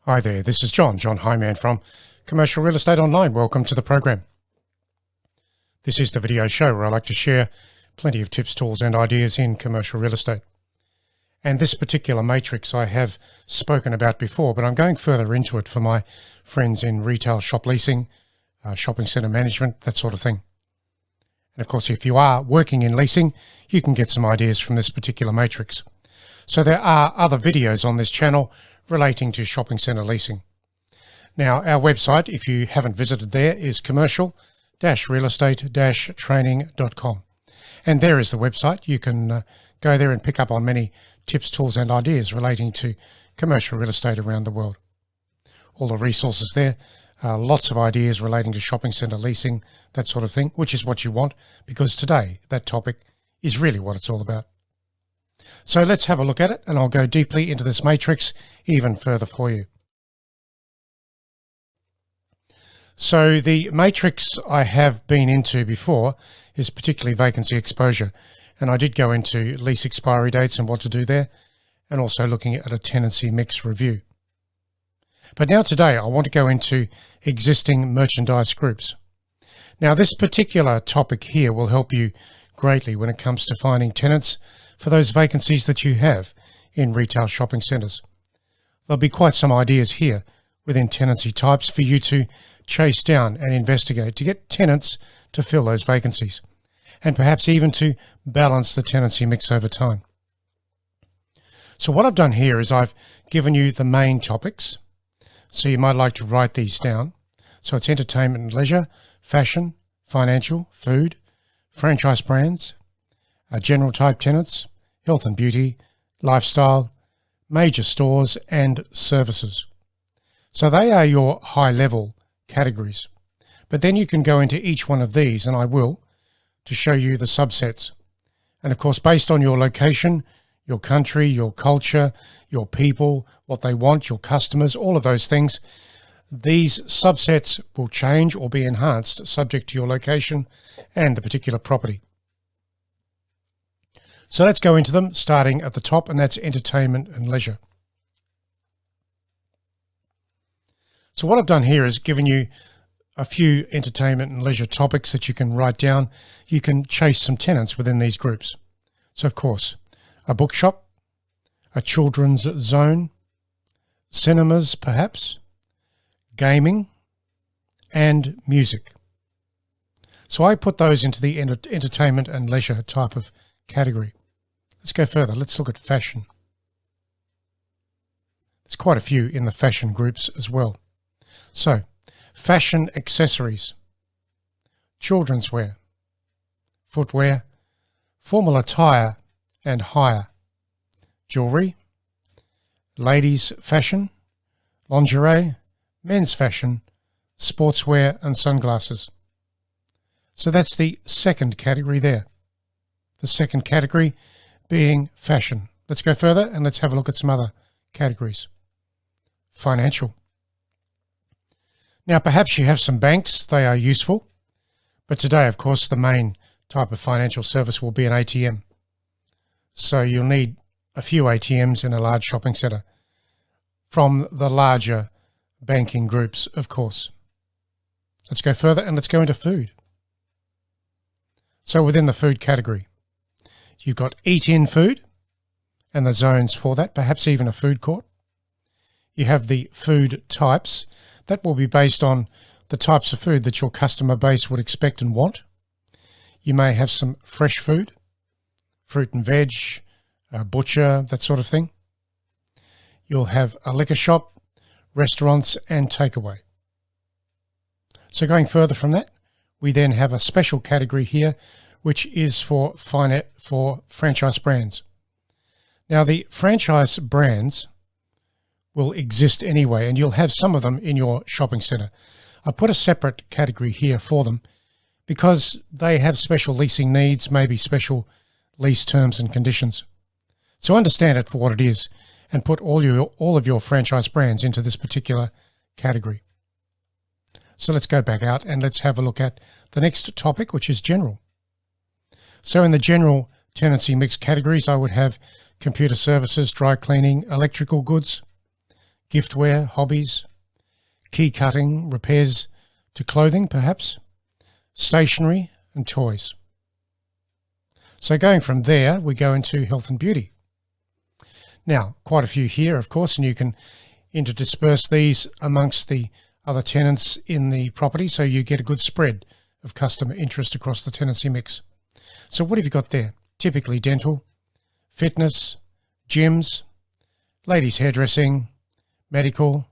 Hi there, this is John Hyman from Commercial Real Estate Online. Welcome to the program. This is the video show where I like to share plenty of tips, tools and ideas in commercial real estate. And this particular matrix I have spoken about before, but I'm going further into it for my friends in retail shop leasing, shopping centre management, that sort of thing. And of course, if you are working in leasing, you can get some ideas from this particular matrix. So there are other videos on this channel relating to shopping centre leasing. Now, our website, if you haven't visited there, is commercial-realestate-training.com. And there is the website. You can go there and pick up on many tips, tools and ideas relating to commercial real estate around the world. All the resources there, lots of ideas relating to shopping centre leasing, that sort of thing, which is what you want, because today that topic is really what it's all about. So let's have a look at it, and I'll go deeply into this matrix even further for you. So the matrix I have been into before is particularly vacancy exposure, and I did go into lease expiry dates and what to do there, and also looking at a tenancy mix review. But now today I want to go into existing merchandise groups. Now this particular topic here will help you greatly when it comes to finding tenants for those vacancies that you have in retail shopping centres. There'll be quite some ideas here within tenancy types for you to chase down and investigate to get tenants to fill those vacancies, and perhaps even to balance the tenancy mix over time. So what I've done here is I've given you the main topics. So you might like to write these down. So it's entertainment and leisure, fashion, financial, food, franchise brands, general type tenants, health and beauty, lifestyle, major stores and services. So they are your high level categories. But then you can go into each one of these, and I will, to show you the subsets. And of course, based on your location, your country, your culture, your people, what they want, your customers, all of those things, these subsets will change or be enhanced subject to your location and the particular property. So let's go into them, starting at the top, and that's entertainment and leisure. So what I've done here is given you a few entertainment and leisure topics that you can write down. You can chase some tenants within these groups. So of course, a bookshop, a children's zone, cinemas perhaps, gaming, and music. So I put those into the entertainment and leisure type of category. Let's go further. Let's look at fashion. There's quite a few in the fashion groups as well. So, fashion accessories, children's wear, footwear, formal attire and hire, jewelry, ladies' fashion, lingerie, men's fashion, sportswear and sunglasses. So that's the second category there. The second category being fashion. Let's go further and let's have a look at some other categories. Financial. Now perhaps you have some banks, they are useful, but today of course the main type of financial service will be an ATM. So you'll need a few ATMs in a large shopping centre from the larger banking groups, of course. Let's go further and let's go into food. So within the food category, you've got eat-in food and the zones for that, perhaps even a food court. You have the food types. That will be based on the types of food that your customer base would expect and want. You may have some fresh food, fruit and veg, a butcher, that sort of thing. You'll have a liquor shop, restaurants and takeaway. So going further from that, we then have a special category here, which is for franchise brands. Now the franchise brands will exist anyway, and you'll have some of them in your shopping centre. I put a separate category here for them because they have special leasing needs, maybe special lease terms and conditions. So understand it for what it is and put all of your franchise brands into this particular category. So let's go back out and let's have a look at the next topic, which is general. So in the general tenancy mix categories, I would have computer services, dry cleaning, electrical goods, giftware, hobbies, key cutting, repairs to clothing perhaps, stationery and toys. So going from there, we go into health and beauty. Now, quite a few here, of course, and you can interdisperse these amongst the other tenants in the property so you get a good spread of customer interest across the tenancy mix. So what have you got there? Typically dental, fitness, gyms, ladies hairdressing, medical,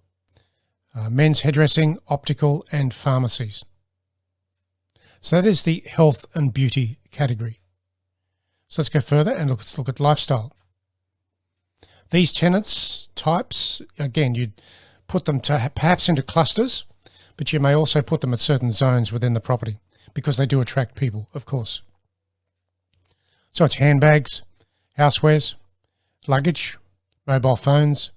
men's hairdressing, optical and pharmacies. So that is the health and beauty category. So let's go further and let's look at lifestyle. These tenants types, again, you'd put them perhaps into clusters, but you may also put them at certain zones within the property because they do attract people, of course. So it's handbags, housewares, luggage, mobile phones,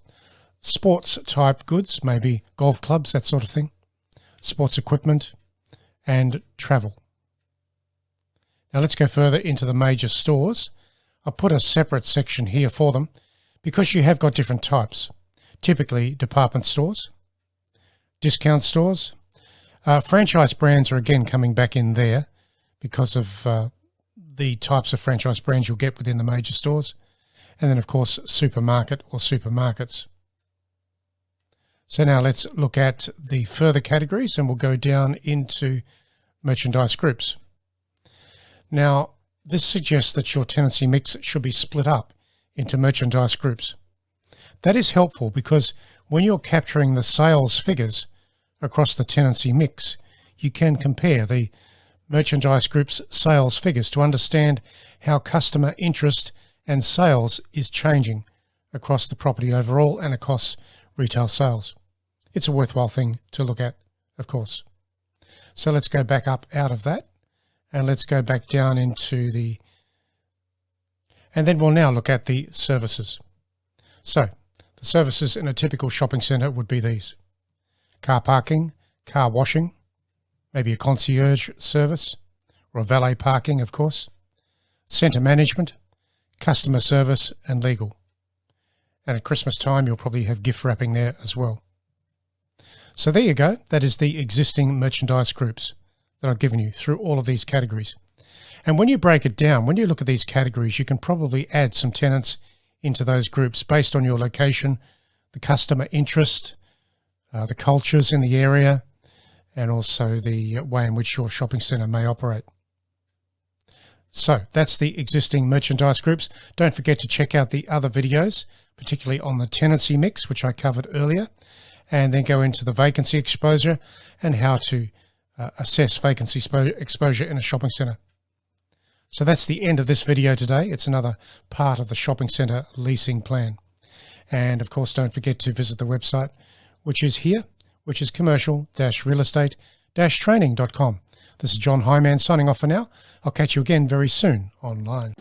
sports type goods, maybe golf clubs, that sort of thing, sports equipment, and travel. Now let's go further into the major stores. I'll put a separate section here for them because you have got different types. Typically department stores, discount stores, franchise brands are again coming back in there because of the types of franchise brands you'll get within the major stores. And then of course supermarket or supermarkets. So now let's look at the further categories and we'll go down into merchandise groups. Now, this suggests that your tenancy mix should be split up into merchandise groups. That is helpful because when you're capturing the sales figures across the tenancy mix, you can compare the merchandise group's sales figures to understand how customer interest and sales is changing across the property overall and across retail sales. It's a worthwhile thing to look at, of course. So let's go back up out of that. And let's go back down into and then we'll now look at the services. So the services in a typical shopping centre would be these: car parking, car washing, maybe a concierge service or a valet parking, of course, centre management, customer service and legal. And at Christmas time, you'll probably have gift wrapping there as well. So there you go. That is the existing merchandise groups that I've given you through all of these categories. And when you break it down, when you look at these categories, you can probably add some tenants into those groups based on your location, the customer interest, the cultures in the area, and also the way in which your shopping centre may operate. So that's the existing merchandise groups. Don't forget to check out the other videos, particularly on the tenancy mix, which I covered earlier, and then go into the vacancy exposure and how to assess vacancy exposure in a shopping centre. So that's the end of this video today. It's another part of the shopping centre leasing plan. And of course, don't forget to visit the website, which is here, which is commercial-realestate-training.com. This is John Hyman signing off for now. I'll catch you again very soon online.